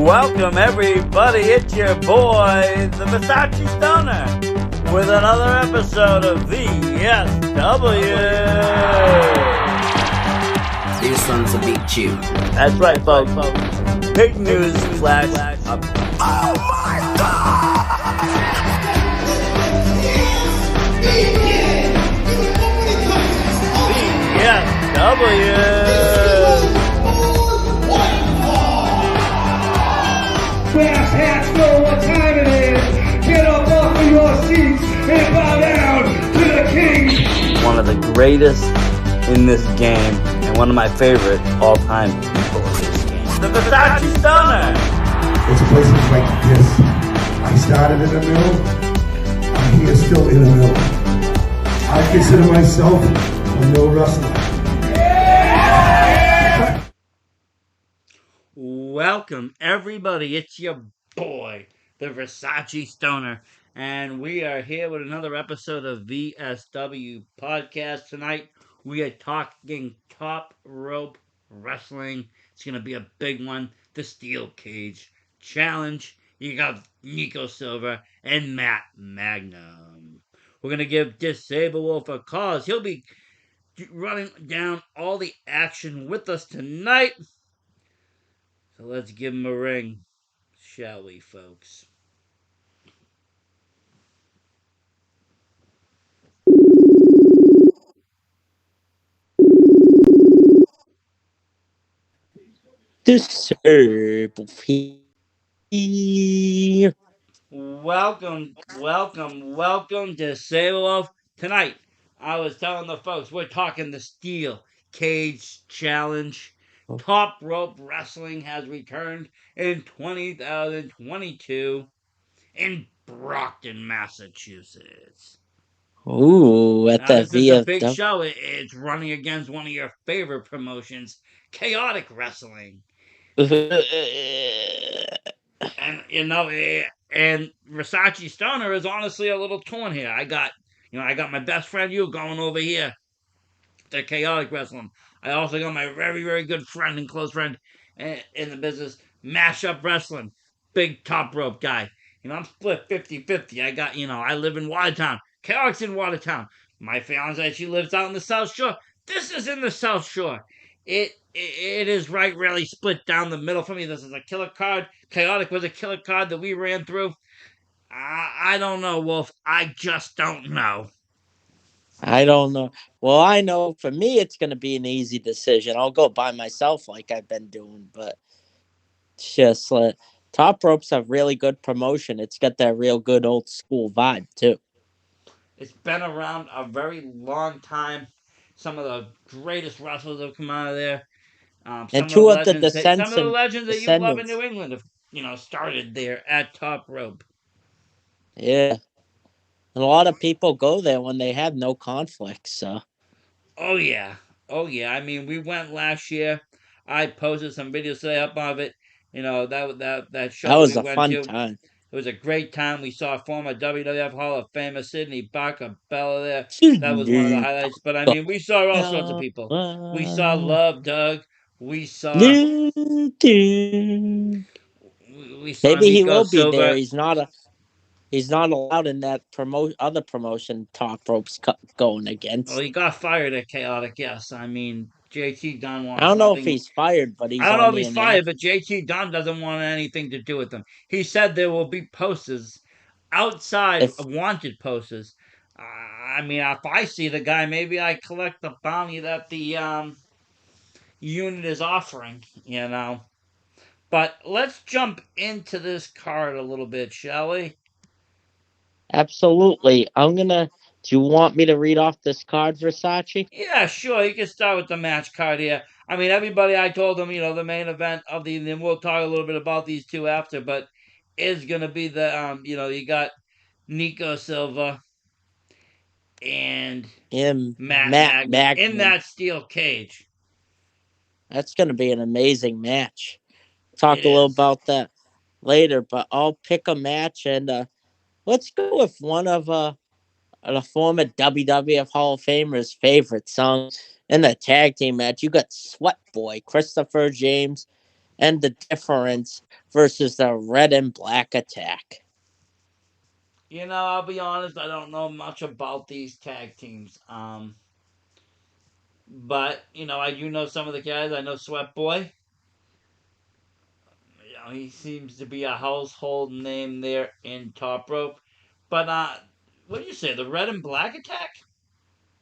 Welcome everybody, it's your boy, the Versace Stoner, with another episode of VSW. These sons will beat you. That's right, folks. Big news flash. Oh my God! VSW. Brass hats know what time it is. Get up off of your seats and bow down to the king. One of the greatest in this game and one of my favorite all-time people in this game. The Versace Stoner. It's places like this. I started in the middle. I'm here still in the middle. I consider myself a middle wrestler. Welcome, everybody. It's your boy, the Versace Stoner, and we are here with another episode of VSW Podcast. Tonight, we are talking top rope wrestling. It's going to be a big one. The Steel Cage Challenge. You got Nico Silva and Matt Magnum. We're going to give Disable Wolf a call. He'll be running down all the action with us tonight. So let's give him a ring, shall we, folks? Disable here. Welcome, Disable Wolf. Tonight, I was telling the folks, we're talking the Steel Cage Challenge. Top Rope Wrestling has returned in 2022 in Brockton, Massachusetts. Ooh, at the This is a big VSW. show. It's running against one of your favorite promotions, Chaotic Wrestling. And, and Versace Stoner is honestly a little torn here. I got my best friend, you, going over here to Chaotic Wrestling. I also got my very, very good friend and close friend in the business, Mashup Wrestling. Big top rope guy. I'm split 50-50. I got, I live in Watertown. Chaotic's in Watertown. My fiance, she lives out in the South Shore. This is in the South Shore. It is right really split down the middle for me. This is a killer card. Chaotic was a killer card that we ran through. I don't know, Wolf. I just don't know. I don't know. Well, I know for me it's going to be an easy decision. I'll go by myself like I've been doing, but it's just Top Rope's a really good promotion. It's got that real good old school vibe, too. It's been around a very long time. Some of the greatest wrestlers have come out of there. And two of the Some of the legends that you love in New England have, started there at Top Rope. Yeah. And a lot of people go there when they have no conflicts, so. Oh, yeah. I mean, we went last year. I posted some videos today up of it. That show that was we a went fun to. time. It was a great time. We saw former WWF Hall of Famer Sidney Bacabella there. That was one of the highlights. But, I mean, we saw all sorts of people. We saw Love Doug. We saw... Maybe he Nico will be Silva. there. He's not allowed in that other promotion Top Rope's going against. Well, he got fired at Chaotic, yes. I mean, JT Dunn wants I don't know nothing. if he's fired, but I don't know if he's fired, but JT Dunn doesn't want anything to do with them. He said there will be posters outside of wanted posters. I mean, if I see the guy, maybe I collect the bounty that the unit is offering, But let's jump into this card a little bit, shall we? Absolutely. Do you want me to read off this card, Versace? Yeah, sure. You can start with the match card here. I mean, everybody, I told them, the main event of the evening, we'll talk a little bit about these two after, but is going to be the, you got Nico Silva and Matt Magnum in that steel cage. That's going to be an amazing match. Talk a little about that later, but I'll pick a match and let's go with one of the former WWF Hall of Famers' favorite songs in the tag team match. You got Sweat Boy, Christopher James, and the difference versus the red and black attack. I'll be honest, I don't know much about these tag teams. But I do know some of the guys. I know Sweat Boy. He seems to be a household name there in Top Rope. But what do you say? The Red and Black Attack?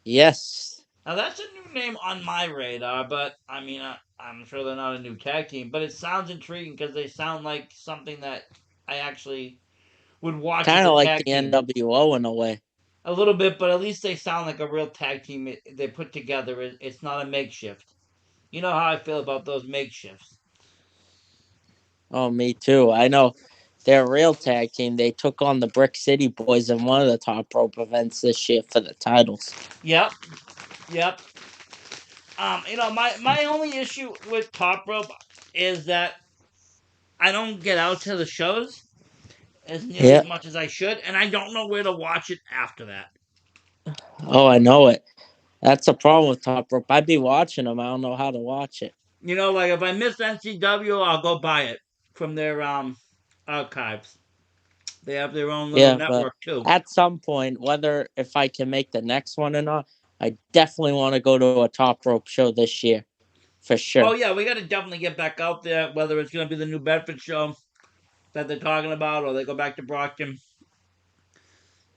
Yes, Now that's a new name on my radar, but I'm sure they're not a new tag team. But it sounds intriguing because they sound like something that I actually would watch as kind a of like tag the team. NWO in a way. A little bit, but at least they sound like a real tag team they put together. It's not a makeshift. You know how I feel about those makeshifts. Oh, me too. I know they're a real tag team. They took on the Brick City Boys in one of the top rope events this year for the titles. Yep, yep. My only issue with Top Rope is that I don't get out to the shows as nearly as Yeah. much as I should, and I don't know where to watch it after that. Oh, I know it. That's a problem with Top Rope. I'd be watching them. I don't know how to watch it. Like if I miss NCW, I'll go buy it from their archives. They have their own little Yeah, but network too. at some point, whether if I can make the next one or not, I definitely want to go to a Top Rope show this year for Oh sure. yeah, we got to definitely get back out there. Whether it's going to be the New Bedford show that they're talking about, or they go back to Brockton.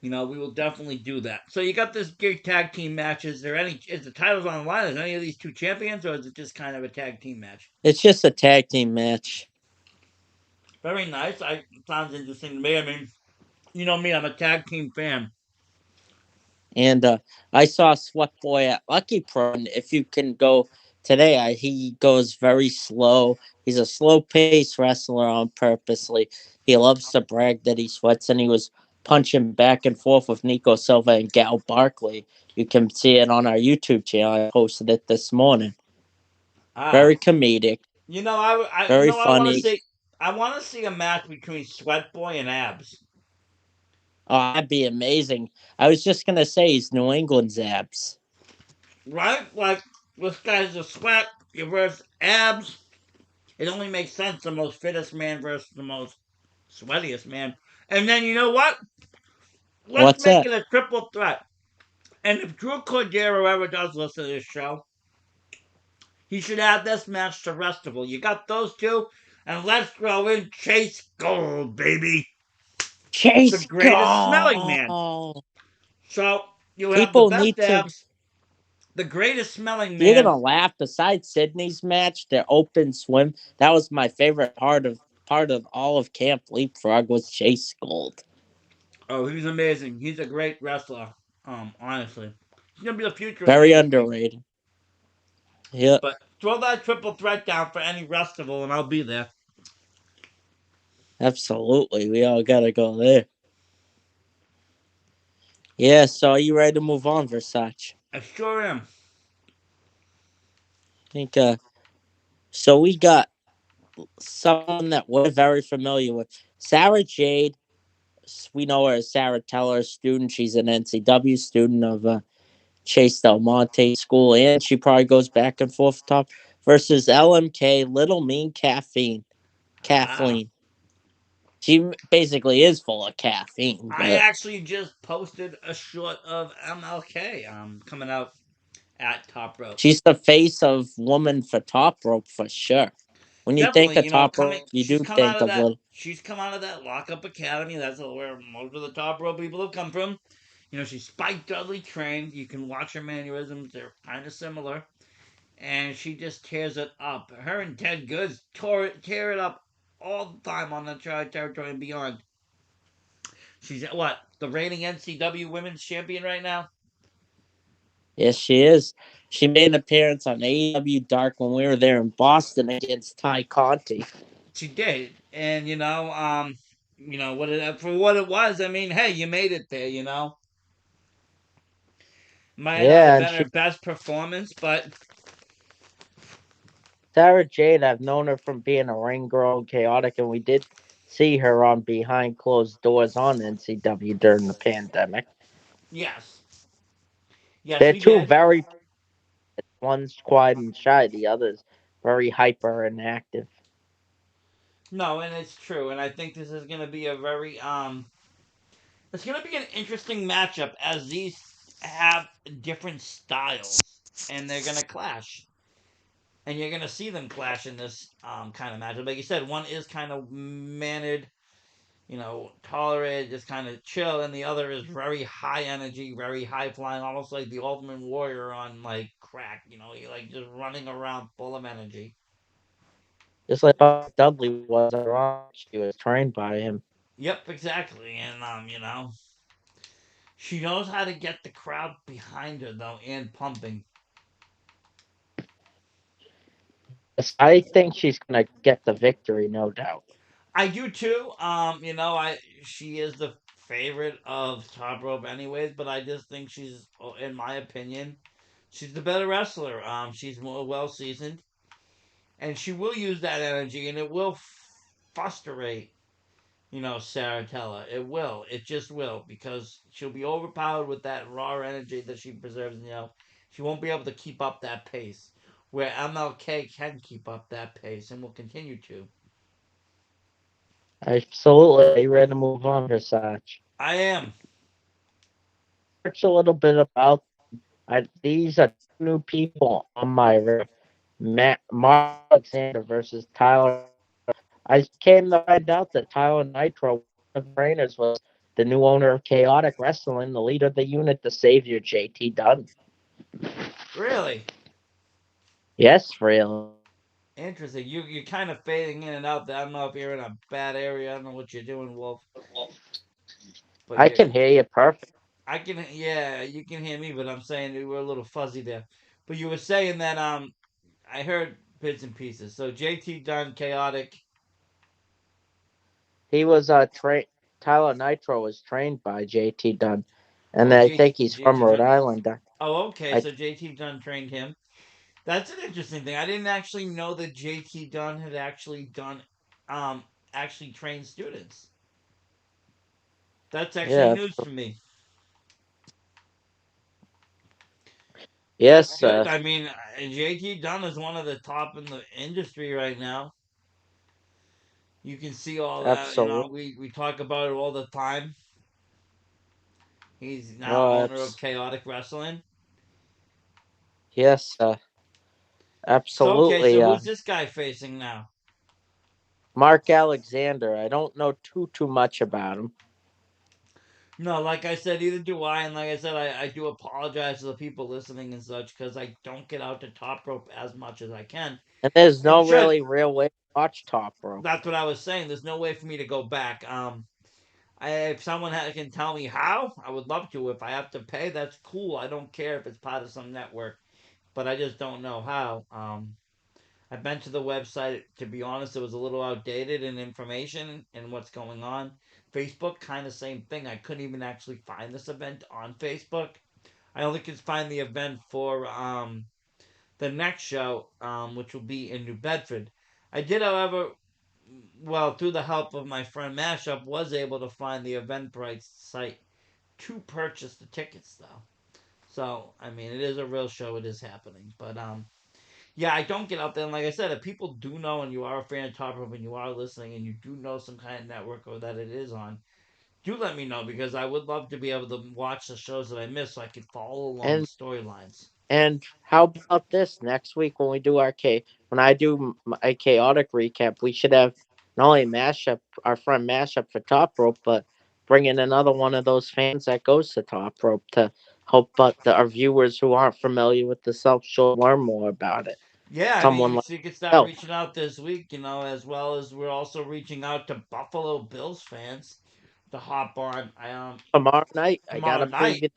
We will definitely do that. So you got this big tag team match. Is the titles on the line? Is any of these two champions, or is it just kind of a tag team match? It's just a tag team match. Very nice. Sounds interesting to me. I mean, you know me, I'm a tag team fan. And I saw Sweat Boy at Lucky Pro. And if you can go today, he goes very slow. He's a slow paced wrestler on purposely. He loves to brag that he sweats, and he was punching back and forth with Nico Silva and Gal Barkley. You can see it on our YouTube channel. I posted it this morning. Ah, Very comedic, very I want to funny. see. I want to see a match between Sweat Boy and Abs. Oh, that'd be amazing. I was just gonna say he's New England's abs. Right? Like this guy's a sweat. You versus Abs. It only makes sense. The most fittest man versus the most sweatiest man. And then you know what? Let's What's make that? it a triple threat. And if Drew Cordero ever does listen to this show, he should add this match to Restival. You got those two, and let's throw in Chase Gold, baby. The Chase greatest smelling man. Gold. So you have the People best need to. abs, the greatest smelling You're man. gonna laugh. Besides Sydney's match, their open swim, that was my favorite part of all of Camp Leapfrog was Chase Gold. Oh, he's amazing. He's a great wrestler. Honestly, he's gonna be the future of Very industry. underrated. Yeah, But throw that triple threat down for any Restival, and I'll be there. absolutely. We all gotta go there. Yeah. So are you ready to move on, Versace? I sure am. I think. So we got someone that we're very familiar with, Sarah Jade. We know her as Sarah Teller, student. She's an NCW student of Chase Del Monte School, and she probably goes back and forth top versus LMK, Little Mean Caffeine. Ah, Kathleen. She basically is full of caffeine, I but actually just posted a short of MLK coming out at Top Rope. she's the face of woman for top rope for sure. When you think Definitely, of top coming. rope, you do think of little. She's come out of that lockup academy. That's where most of the Top Rope people have come from. She's Spike Dudley trained. You can watch her mannerisms; they're kind of similar, and she just tears it up. Her and Ted Goods tear it up all the time on the Tri Territory and beyond. She's what, the reigning NCW Women's Champion right now. Yes, she is. She made an appearance on AEW Dark when we were there in Boston against Ty Conti. She did, and for what it was. I mean, hey, you made it there. Might not have Yeah, and been her she best performance, but Sarah Jade, I've known her from being a ring girl and chaotic, and we did see her on behind closed doors on NCW during the pandemic. yes, yes, They're we two did. very one's quiet and shy, the other's very hyper and active. No, and it's true, and I think this is going to be a very it's going to be an interesting matchup as these have different styles and they're going to clash. And you're going to see them clash in this kind of matchup. Like you said, one is kind of mannered, tolerated, just kind of chill, and the other is very high energy, very high flying, almost like the Ultimate Warrior on like crack. He like just running around full of energy. Just like Buck Dudley was on Raw. She was trained by him. Yep, exactly. And she knows how to get the crowd behind her though and pumping. Yes, I think she's gonna get the victory, no doubt. I do too. I she is the favorite of Top Rope anyways, but I just think she's, in my opinion, she's the better wrestler. She's more well seasoned, and she will use that energy, and it will frustrate, Saratella. It will. It just will because she'll be overpowered with that raw energy that she preserves. She won't be able to keep up that pace. Where MLK can keep up that pace and will continue to. Absolutely. Are you ready to move on, Versace? I am. Search a little bit about these are two new people on my Mark Alexander versus Tyler. I came to find out that Tyler Nitro, one of the trainers, was the new owner of Chaotic Wrestling, the leader of the unit, the savior, JT Dunn. Really? Yes, really. Interesting. You're kind of fading in and out. I don't know if you're in a bad area. I don't know what you're doing, Wolf. But I can hear you perfect. I can, yeah, you can hear me, but I'm saying we were a little fuzzy there. But you were saying that I heard bits and pieces. So JT Dunn, chaotic. He was Tyler Nitro was trained by JT Dunn, and Oh, I think he's from JT Rhode Dunn. Island. Oh, okay. I So JT Dunn trained him. That's an interesting thing. I didn't actually know that JT Dunn had um, actually trained students. That's actually yeah, news to me. That's yes, good. I mean, JT Dunn is one of the top in the industry right now. You can see all that. absolutely. We talk about it all the time. He's now Oh, owner of Chaotic Wrestling. yes, So okay, so absolutely. who's this guy facing now? Mark Alexander. I don't know too much about him, No, like I said, either do I, and like I said, I do apologize to the people listening and such because I don't get out to top rope as much as I can and there's and no should. really real way to watch Top Rope. That's what I was saying. There's no way for me to go back. If someone can tell me how, I would love to. If I have to pay, that's cool. I don't care if it's part of some network, but I just don't know how. I've been to the website. To be honest, it was a little outdated in information and what's going on. Facebook, kind of same thing. I couldn't even actually find this event on Facebook. I only could find the event for the next show, which will be in New Bedford. I did, however, well, through the help of my friend Mashup, was able to find the Eventbrite site to purchase the tickets, though. So, I mean, it is a real show. It is happening. But, yeah, I don't get out there. And like I said, if people do know and you are a fan of Top Rope and you are listening and you do know some kind of network or that it is on, do let me know because I would love to be able to watch the shows that I miss so I could follow along the And storylines. how about this next week when we do when I do my chaotic recap? We should have not only mashup our friend mashup for Top Rope, but bring in another one of those fans that goes to Top Rope to help our viewers who aren't familiar with the South Shore learn more about it. Yeah, I mean, Someone like you could start yourself. reaching out this week, as well as we're also reaching out to Buffalo Bills fans to hop on Tomorrow night, I got tomorrow a night. preview.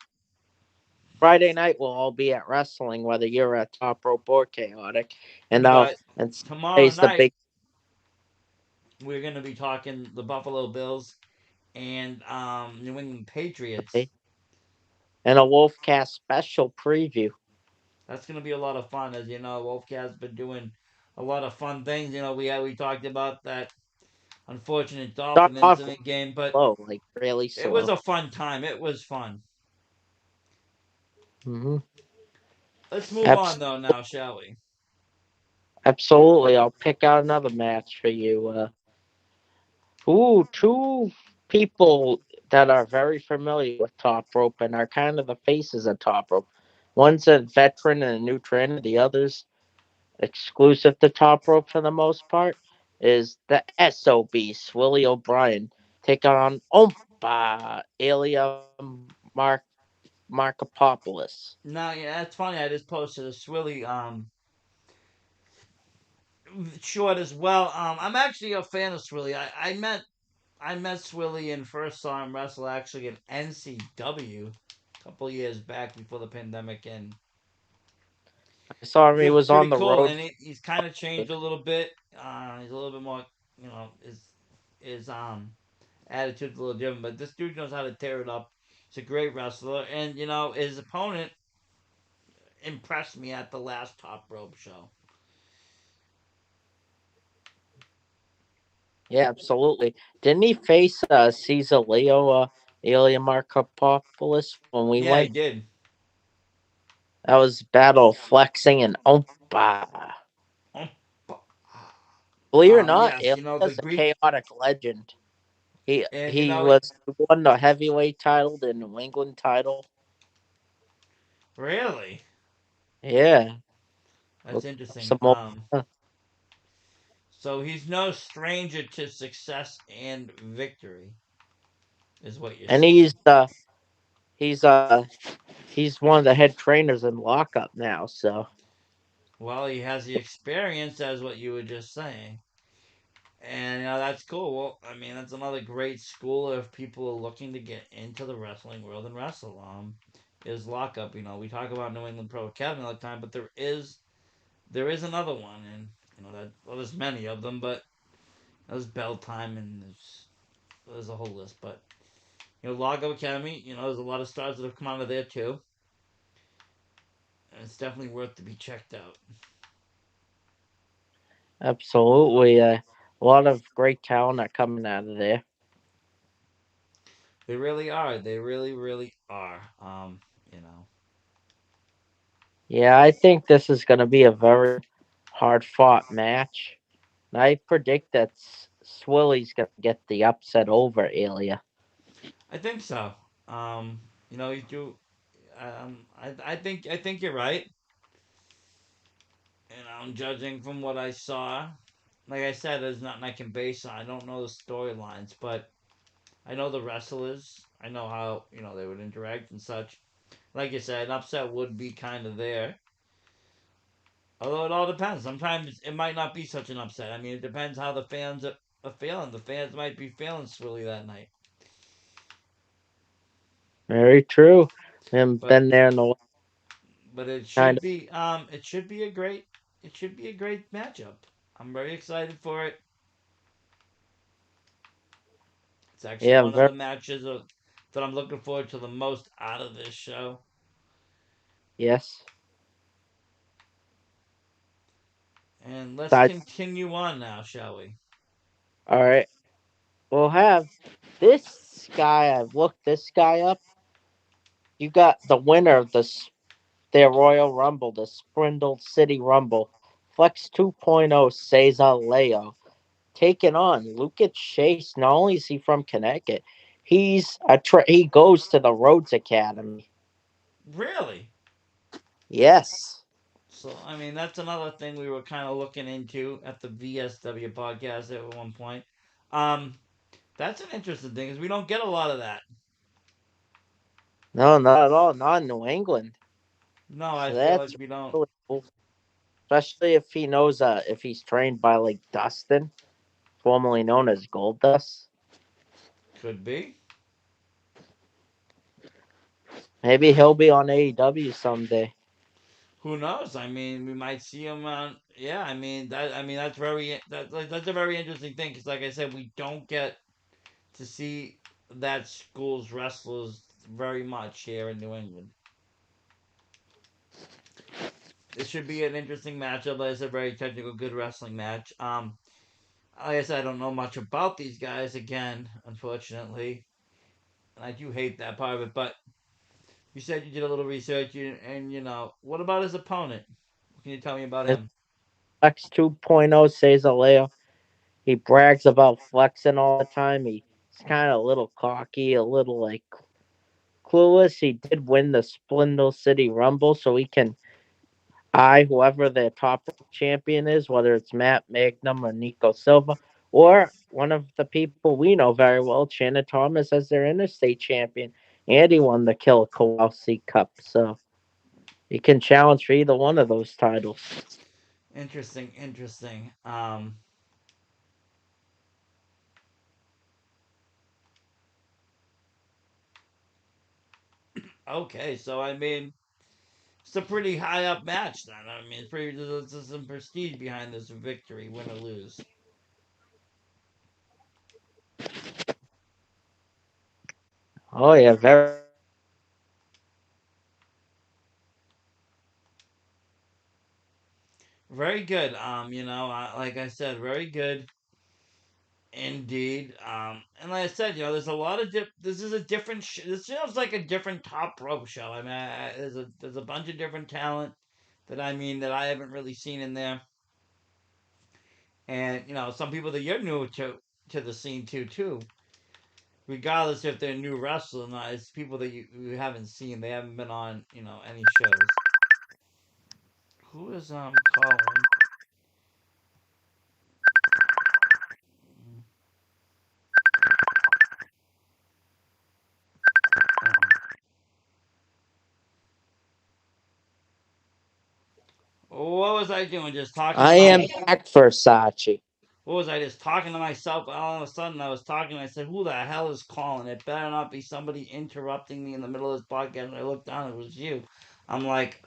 Friday night we'll all be at wrestling, whether you're at Top Rope or Chaotic, and But tomorrow Saturday's the night big we're going to be talking the Buffalo Bills and New England Patriots. day and a Wolfcast special preview. That's going to be a lot of fun, as you know. Wolfcat's been doing a lot of fun things. We talked about that unfortunate Start Dolphin off incident game, but slow, like really it was slow. a fun time. It was fun. Hmm. Let's move on Abs- though now, shall we? Absolutely, I'll pick out another match for you. two people that are very familiar with top rope and are kind of the faces of top rope. One's a veteran and a new trainer. The other's exclusive to top rope for the most part. Is the SOB Swilly O'Brien taking on Ompa Elia Markopoulos. No, yeah, that's funny. I just posted a Swilly short as well. I'm actually a fan of Swilly. I met Swilly and first saw him wrestle actually in NCW a couple years back before the pandemic, and I saw him. he's He just was pretty on the cool. road. And he's kind of changed a little bit. He's a little bit more, you know, his attitude's a little different. But this dude knows how to tear it up. He's a great wrestler, and his opponent impressed me at the last Top Rope show. Yeah, absolutely. Didn't he face Caesar Leo, Ilya Markopoulos when we Yeah, he went? did. That was Battle of Flexing and Ompa. Um, Believe it or not, yes, the Ilya's a Greek, chaotic legend. He and he was won the heavyweight title, the New England title. really, Yeah, that's look up interesting. some more. So he's no stranger to success and victory, is what you're And saying. he's he's one of the head trainers in lockup now. So Well, he has the experience, as what you were just saying. And that's cool. Well, I mean, that's another great school if people are looking to get into the wrestling world and wrestle. Is lockup. We talk about New England Pro Academy all the time, but there is another one, and that well, there's many of them, but there's Bell Time, and there's a whole list. But Lockup Academy, there's a lot of stars that have come out of there too, and it's definitely worth to be checked out. absolutely, a lot of great talent are coming out of there. They really are. They really, really are. Yeah, I think this is going to be a very hard fought match. I predict that Swilly's going to get the upset over Ilya. I think so. You do. I think you're right. Judging from what I saw, like I said, there's nothing I can base on. I don't know the storylines, but I know the wrestlers. I know how they would interact and such. Like you said, an upset would be kind of there. Although it all depends. Sometimes it might not be such an upset. I mean, it depends how the fans are feeling. The fans might be feeling Swilly that night. Very true. And But been there in the but it kind should of. be a great matchup. I'm very excited for it. It's actually Yeah, one of very the matches that I'm looking forward to the most out of this show. yes. And let's Side. continue on now, shall we? All right. We'll have this guy. I've looked this guy up. You got the winner of their Royal Rumble, the Sprindle City Rumble, Flex 2.0 Cesar Leo, taking on Lucas Chase. Not only is he from Connecticut, he goes to the Rhodes Academy. Really? Yes. So I mean, that's another thing we were kind of looking into at the VSW podcast at one point. Um, that's an interesting thing because we don't get a lot of that. No, not at all. Not in New England. No, I So feel that's like we don't. really cool. Especially if he knows if he's trained by like Dustin, formerly known as Gold Dust. Could be. Maybe he'll be on AEW someday. Who knows? I mean, we might see him on. Yeah, I mean that. I mean that's a very interesting thing because, like I said, we don't get to see that school's wrestlers very much here in New England. It should be an interesting matchup. It's a very technical, good wrestling match. Like I said, I don't know much about these guys again, unfortunately, and I do hate that part of it. But you said you did a little research, and what about his opponent? What can you tell me about His him? X 2.0 Cesar Leo. He brags about flexing all the time. He's kind of a little cocky, a little like clueless. He did win the Splendor City Rumble, so he can eye whoever the top champion is, whether it's Matt Magnum or Nico Silva, or one of the people we know very well, Shannon Thomas, as their interstate champion, and he won the Killer Kowalski Cup. So he can challenge for either one of those titles. Interesting, interesting. Okay, so I mean, it's a pretty high up match then. I mean, it's pretty. There's some prestige behind this victory, win or lose. Oh yeah, very Very good. Like I said, very good indeed. And like I said, there's a lot of this is a different. This feels like a different top rope show. I mean, there's a bunch of different talent that I haven't really seen in there, and some people that you're new to the scene too. Regardless if they're new wrestlers or not, it's people that you haven't seen. They haven't been on any shows. Who is calling? Um, what was I doing? Just talking to I my. am back, Versace. What was I just talking to myself? All of a sudden, I was talking. I said, "Who the hell is calling?" It better not be somebody interrupting me in the middle of this podcast. And I looked down. It was you. I'm like,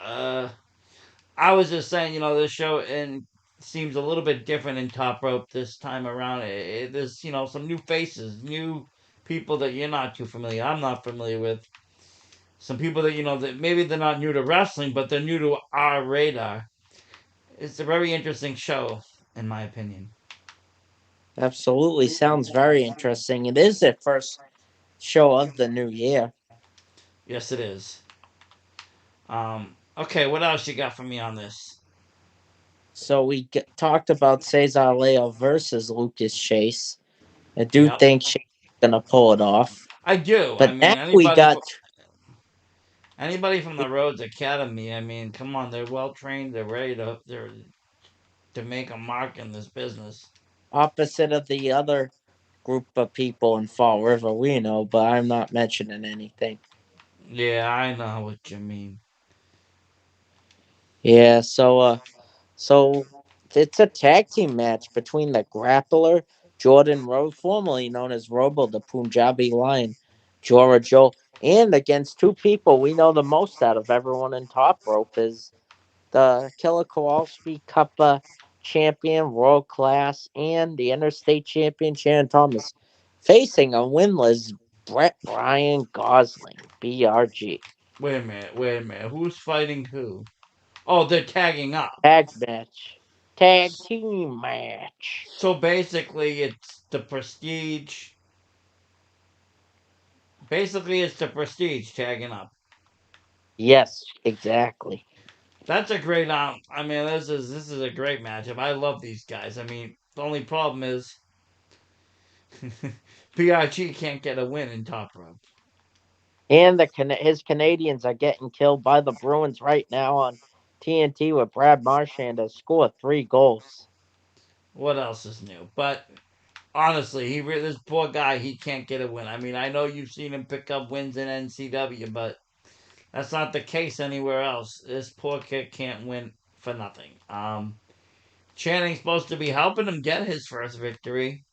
I was just saying, this show and seems a little bit different in Top Rope this time around. There's, some new faces, new people that you're not too familiar. I'm not familiar with. Some people that that maybe they're not new to wrestling, but they're new to our radar. It's a very interesting show, in my opinion. Absolutely sounds very interesting. It is their first show of the new year. Yes, it is. Okay, what else you got for me on this? So talked about Cesar Leo versus Lucas Chase. I do Yep, think Chase is gonna pull it off. I do. I But now mean, we got anybody from the Rhodes Academy. I mean, come on, they're well trained. They're ready to make a mark in this business. opposite of the other group of people in Fall River we know, but I'm not mentioning anything. Yeah, I know what you mean. Yeah, so it's a tag team match between the grappler Jordan Rose, formerly known as Robo the Punjabi Lion, Jora Joe, and against two people we know the most out of everyone in Top Rope is the Killer Kowalski Cup champion, world class, and the interstate champion Shannon Thomas, facing a winless Brett Brian Gosling, BRG. Wait a minute. Who's fighting who? Oh, they're tagging up. Tag match. Tag team match. So basically, it's the Prestige. Basically, it's the Prestige tagging up. Yes, exactly. That's a great. I mean, this is a great matchup. I love these guys. I mean, the only problem is PRG can't get a win in top rope. And his Canadians are getting killed by the Bruins right now on TNT with Brad Marchand to score 3 goals. What else is new? But honestly, this poor guy, he can't get a win. I mean, I know you've seen him pick up wins in NCW, but that's not the case anywhere else. This poor kid can't win for nothing. Channing's supposed to be helping him get his first victory.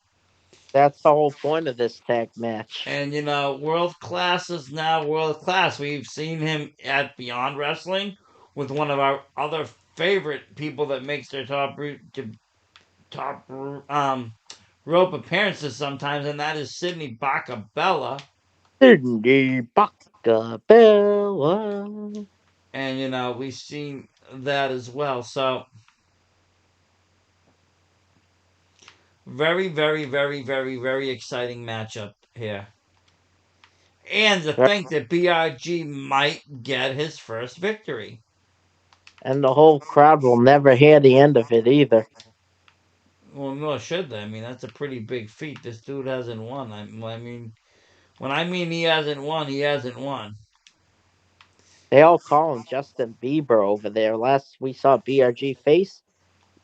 That's the whole point of this tag match. And world class is now world class. We've seen him at Beyond Wrestling with one of our other favorite people that makes their top rope appearances sometimes, and that is Sydney Bacabella. Cindy Bacabella. And we've seen that as well. So very, very, very, very, very exciting matchup here. And to think that BRG might get his first victory. And the whole crowd will never hear the end of it either. Well, no, should they? I mean, that's a pretty big feat. This dude hasn't won. I mean, when I mean he hasn't won, he hasn't won. They all call him Justin Bieber over there. Last we saw BRG face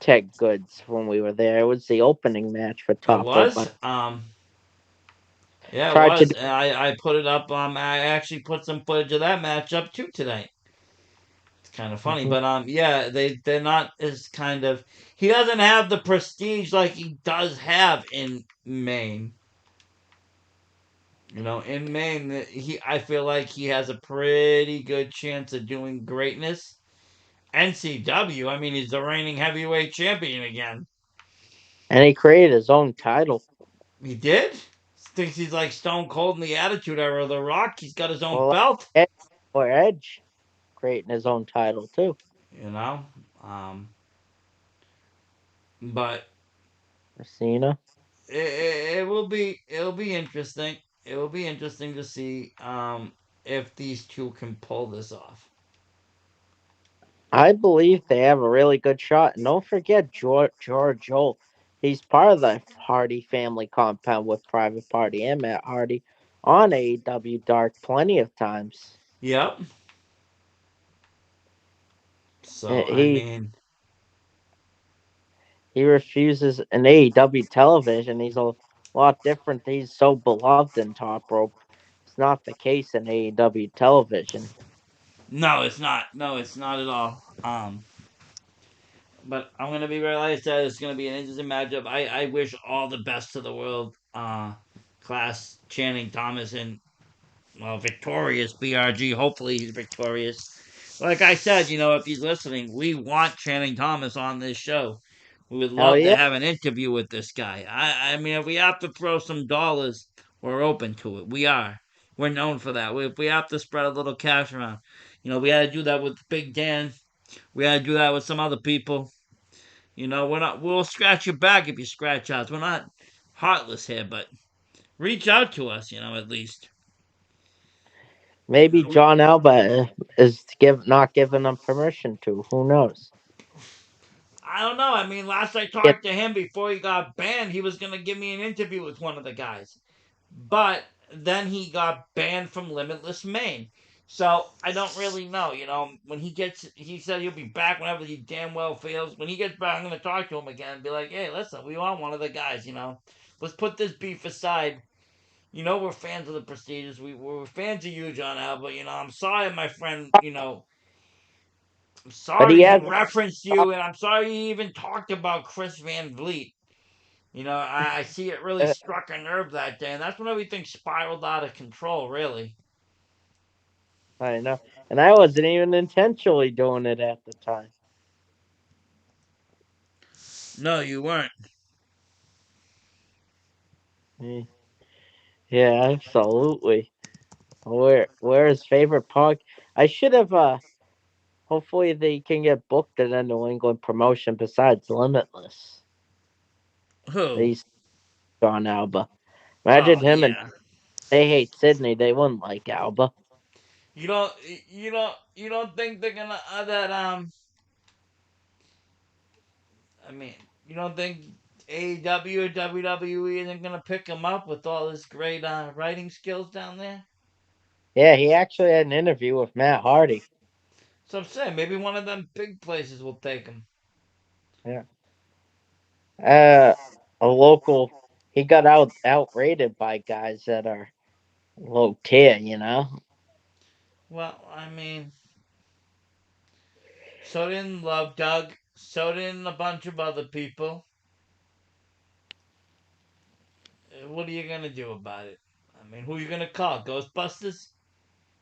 Ted Goods when we were there. It was the opening match for It Top Rope. was. Yeah, it Tried to was. do I put it up. I actually put some footage of that match up too tonight. It's kind of funny, Mhm. but yeah, they're not as kind of. He doesn't have the prestige like he does have in Maine. In Maine, I feel like he has a pretty good chance of doing greatness. NCW, I mean, he's the reigning heavyweight champion again. and he created his own title. He did. Thinks he's like Stone Cold in the Attitude Era of The Rock. He's got his own Well, like belt. Edge, or Edge creating his own title too. You know, um, but Cena. it will be interesting. It will be interesting to see if these two can pull this off. I believe they have a really good shot. And don't forget George Joel. He's part of the Hardy family compound with Private Party and Matt Hardy on AEW Dark plenty of times. Yep. So I He mean, he refuses an AEW television. He's a lot different. He's so beloved in Top Rope. It's not the case in AEW television. no, it's not. No, it's not at all. But I'm gonna be real. Like I said, it's gonna be an interesting matchup. I wish all the best to the world. Class Channing Thomas and victorious BRG. Hopefully he's victorious. Like I said, if he's listening, we want Channing Thomas on this show. We would Hell love to yeah. have an interview with this guy. I mean, if we have to throw some dollars, we're open to it. We are. We're known for that. If we have to spread a little cash around, we had to do that with Big Dan. We had to do that with some other people. We're not. We'll scratch your back if you scratch us. We're not heartless here, but reach out to us. At least. Maybe John Alba is not giving them permission to. Who knows? I don't know. I mean, last I Yeah, talked to him before he got banned, he was gonna give me an interview with one of the guys, but then he got banned from Limitless Maine. So I don't really know. When he said he'll be back whenever he damn well feels. When he gets back, I'm gonna talk to him again and be like, hey, listen, we want one of the guys. Let's put this beef aside. We're fans of the prestigious. We're fans of you, John Alba. I'm sorry, my friend. I'm but he sorry he has referenced you, and I'm sorry he even talked about Chris Van Vliet. I see it really uh, struck a nerve that day, and that's when everything spiraled out of control, really. I know, and I wasn't even intentionally doing it at the time. No, you weren't. Mm, yeah, absolutely. Where his favorite park? I should have. Hopefully they can get booked in a New England promotion besides Limitless. Who? He's John Alba. Oh Imagine him and yeah. they hate Sydney. They wouldn't like Alba. You don't. You don't think they're gonna that I mean, you don't think AEW or WWE isn't gonna pick him up with all his great writing skills down there? Yeah, he actually had an interview with Matt Hardy. So I'm saying maybe one of them big places will take him. Yeah. Uh, a local. He got outrated by guys that are low tier. Well, I mean, so didn't Love Doug. So didn't a bunch of other people. What are you gonna do about it? I mean, who are you gonna call? Ghostbusters?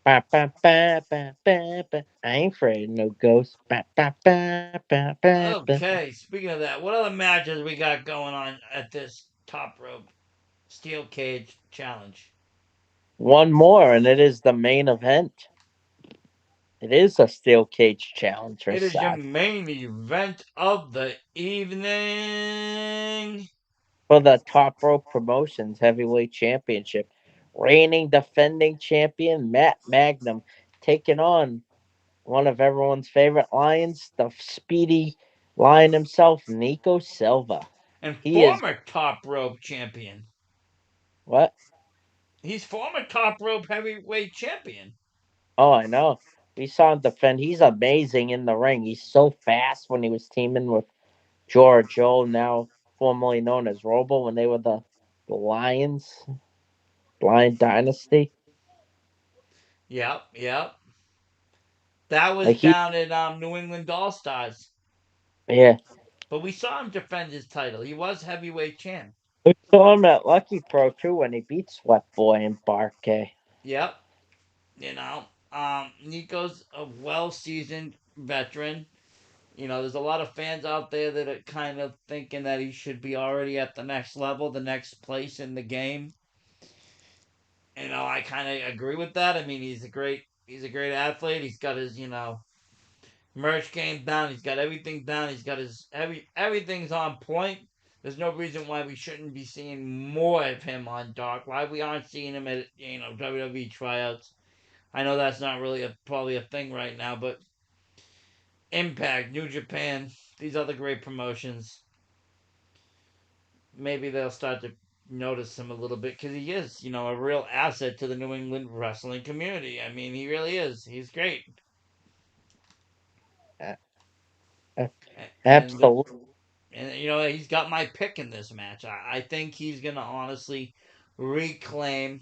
Ba, ba, ba, ba, ba, ba. I ain't afraid of no ghosts. Ba, ba, ba, ba, ba, ba. Okay, speaking of that, what other matches we got going on at this top rope steel cage challenge? One more, and it is the main event. It is a steel cage challenge for It is your Seth main event of the evening. for the Top Rope Promotions Heavyweight Championship. Reigning defending champion Matt Magnum taking on one of everyone's favorite lions, the speedy lion himself, Nico Silva. and He is former top rope champion. what? He's former top rope heavyweight champion. Oh, I know. We saw him defend. He's amazing in the ring. He's so fast when he was teaming with Joe, now formerly known as Robo, when they were the Lions, Lion Dynasty. Yep, yep. That was Like he, down at New England All Stars. yeah. But we saw him defend his title. He was heavyweight champ. We saw him at Lucky Pro too when he beat Sweat Boy and Barkay. Yep. You know, Nico's a well seasoned veteran. You know, there's a lot of fans out there that are kind of thinking that he should be already at the next level, the next place in the game. You know, I kind of agree with that. I mean, he's a great athlete. He's got his, merch game down. He's got everything down. He's got everything's on point. There's no reason why we shouldn't be seeing more of him on Dark. Why we aren't seeing him at WWE tryouts. I know that's not really probably a thing right now, but Impact, New Japan, these other great promotions, maybe they'll start to notice him a little bit because he is, a real asset to the New England wrestling community. I mean, he really is. He's great, Uh, uh, and the Absolutely. and he's got my pick in this match. I think he's gonna honestly reclaim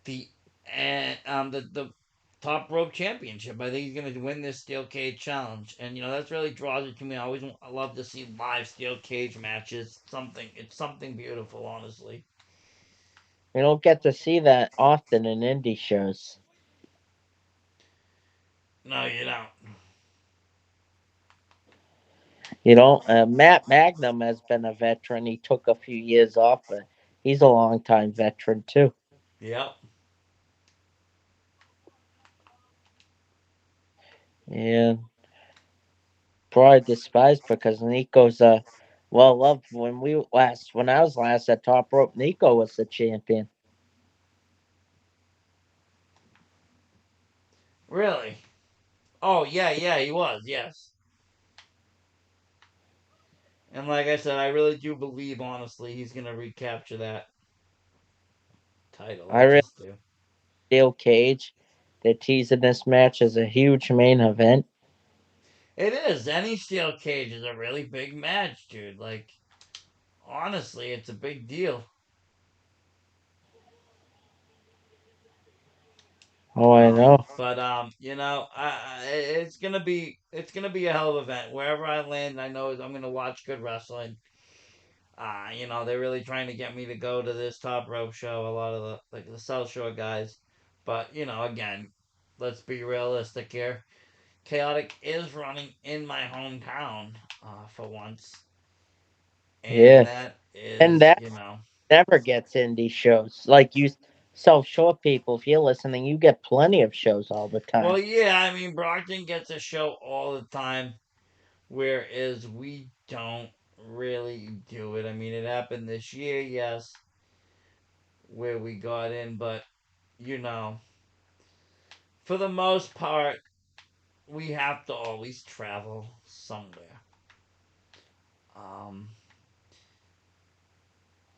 the the top rope championship. I think he's gonna win this steel cage challenge, and that's really draws it to me. I love to see live steel cage matches. It's something beautiful, honestly. You don't get to see that often in indie shows. No, you don't. Matt Magnum has been a veteran. He took a few years off, but he's a longtime veteran too. Yep. And probably despised because Nico's well loved. When I was last at Top Rope, Nico was the champion. Really? Oh yeah, yeah, he was. Yes. And like I said, I really do believe, honestly, he's gonna recapture that title. I I really just do. Steel Cage. They're teasing this match as a huge main event. It is. Any steel cage is a really big match, dude. Like, honestly, it's a big deal. Oh, I know. But it's gonna be a hell of an event wherever I land. I know I'm gonna watch good wrestling. They're really trying to get me to go to this top rope show. A lot of the South Shore guys, but again, let's be realistic here. Chaotic is running in my hometown for once, and Yeah, that and is that never gets indie shows. Like you, South Shore people, if you're listening, you get plenty of shows all the well, time. yeah. I mean, Brockton gets a show all the time, whereas we don't really do it. I mean, it happened this year, yes, where we got in, but you know, for the most part, we have to always travel somewhere. Um,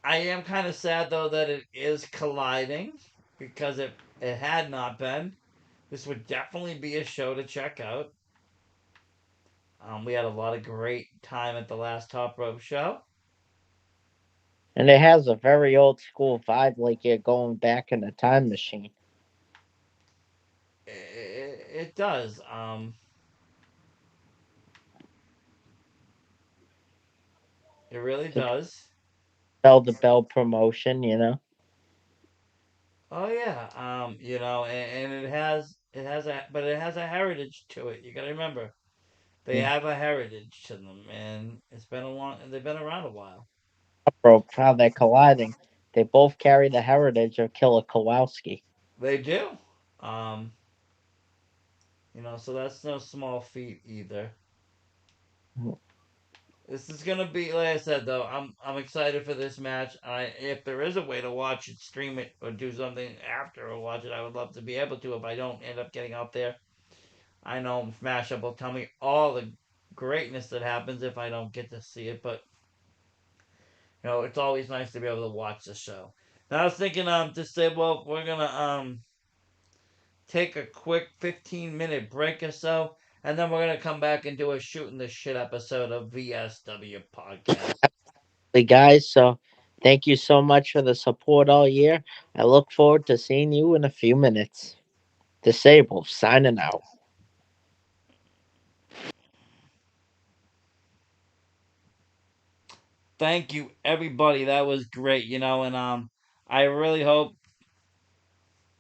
I am kind of sad though that it is colliding because if it had not been, this would definitely be a show to check out. We had a lot of great time at the last Top Rope show. And it has a very old school vibe, like you're going back in a time machine. It does. It really It's a does. bell to bell promotion. Oh yeah. And it has a heritage to it. You got to remember they Yeah. have a heritage to them, and they've been around a while. Rope, how they're colliding. They both carry the heritage of Killer Kowalski. They do. Um, so that's no small feat either. This is gonna be, like I said, though. I'm excited for this match. If there is a way to watch it, stream it, or do something after or watch it, I would love to be able to. If I don't end up getting out there, I know Mashup will tell me all the greatness that happens if I don't get to see it. But It's always nice to be able to watch the show. Now I was thinking to say, well, we're gonna take a quick 15-minute break or so, and then we're gonna come back and do a shooting the shit episode of VSW podcast. The guys, so thank you so much for the support all year. I look forward to seeing you in a few minutes. Disable signing out. Thank you, everybody. That was great. And I really hope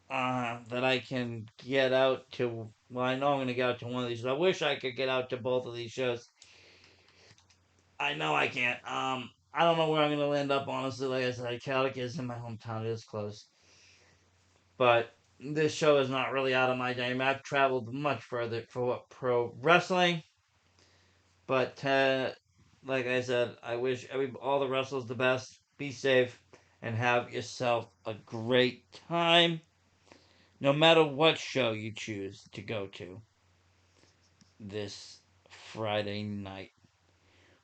that I can get out to. Well, I know I'm gonna get out to one of these. I wish I could get out to both of these shows. I know I can't. I don't know where I'm gonna end up. Honestly, like I said, Calic is in my hometown. It is close, but this show is not really out of my game. I've traveled much further for what pro wrestling, but like I said, I wish all the wrestlers the best. Be safe and have yourself a great time, no matter what show you choose to go to this Friday night.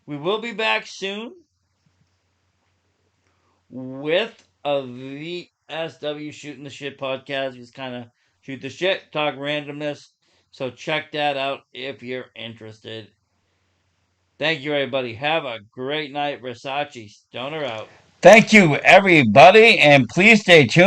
We will be back soon with a VSW Shooting the Shit podcast. We just kind of shoot the shit, talk randomness. So check that out if you're interested. Thank you, everybody. Have a great night. Versace Stoner out. Thank you, everybody, and please stay tuned